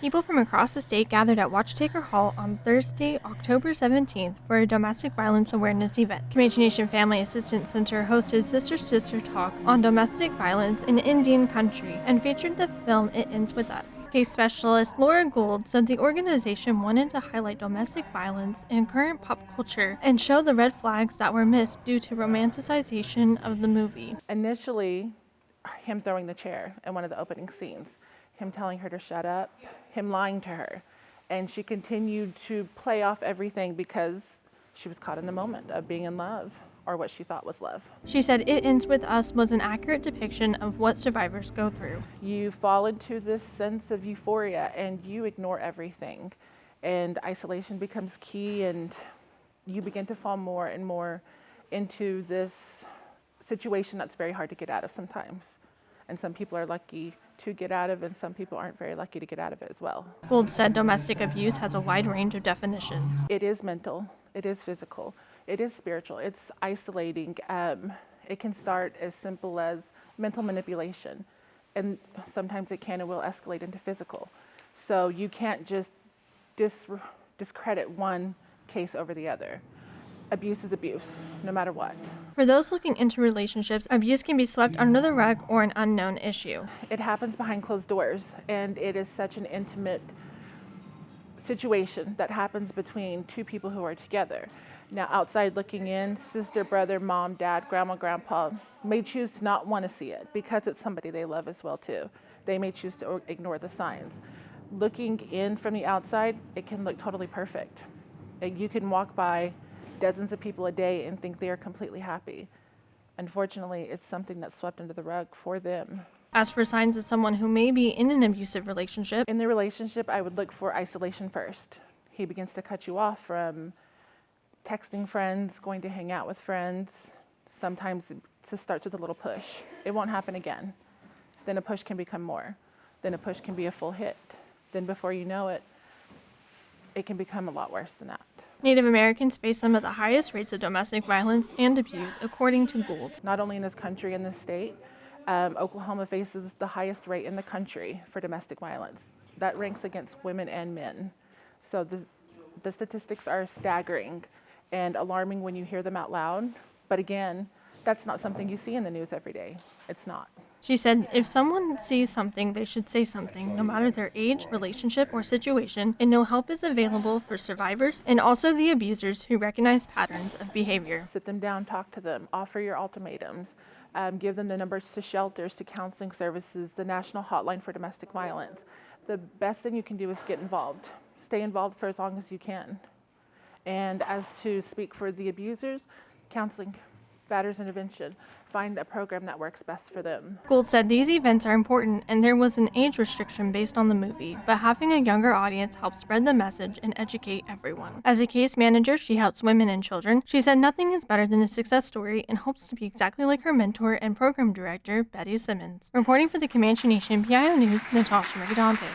People from across the state gathered at Watchetaker Hall on Thursday, October 17th for a domestic violence awareness event. Comanche Nation Family Assistance Center hosted Sister Talk on domestic violence in Indian country and featured the film It Ends With Us. Case specialist Laura Gould said the organization wanted to highlight domestic violence in current pop culture and show the red flags that were missed due to romanticization of the movie. Initially, him throwing the chair in one of the opening scenes, him telling her to shut up, him lying to her. And she continued to play off everything because she was caught in the moment of being in love, or what she thought was love. She said It Ends With Us was an accurate depiction of what survivors go through. You fall into this sense of euphoria and you ignore everything. And isolation becomes key, and you begin to fall more and more into this situation that's very hard to get out of sometimes. And some people are lucky to get out of, and some people aren't very lucky to get out of it as well. Gould said domestic abuse has a wide range of definitions. It is mental, it is physical, it is spiritual, it's isolating. It can start as simple as mental manipulation, and sometimes it can and will escalate into physical. So you can't just discredit one case over the other. Abuse is abuse, no matter what. For those looking into relationships, abuse can be swept under the rug or an unknown issue. It happens behind closed doors, and it is such an intimate situation that happens between two people who are together. Now, outside looking in, sister, brother, mom, dad, grandma, grandpa may choose to not want to see it because it's somebody they love as well too. They may choose to ignore the signs. Looking in from the outside, it can look totally perfect. You can walk by dozens of people a day and think they are completely happy. Unfortunately, it's something that's swept under the rug for them. As for signs of someone who may be in an abusive relationship, in the relationship, I would look for isolation first. He begins to cut you off from texting friends, going to hang out with friends. Sometimes it starts with a little push. It won't happen again. Then a push can become more. Then a push can be a full hit. Then before you know it, it can become a lot worse than that. Native Americans face some of the highest rates of domestic violence and abuse, according to Gould. Not only in this country, in this state, Oklahoma faces the highest rate in the country for domestic violence. That ranks against women and men. So the statistics are staggering and alarming when you hear them out loud. But again, that's not something you see in the news every day. It's not. She said if someone sees something, they should say something, no matter their age, relationship, or situation, and no help is available for survivors and also the abusers who recognize patterns of behavior. Sit them down, talk to them, offer your ultimatums, give them the numbers to shelters, to counseling services, the national hotline for domestic violence. The best thing you can do is get involved. Stay involved for as long as you can. And as to speak for the abusers, counseling, batter's intervention. Find a program that works best for them. Gould said these events are important and there was an age restriction based on the movie, but having a younger audience helps spread the message and educate everyone. As a case manager, she helps women and children. She said nothing is better than a success story and hopes to be exactly like her mentor and program director, Betty Simmons. Reporting for the Comanche Nation PIO News, Natasha Mercadante.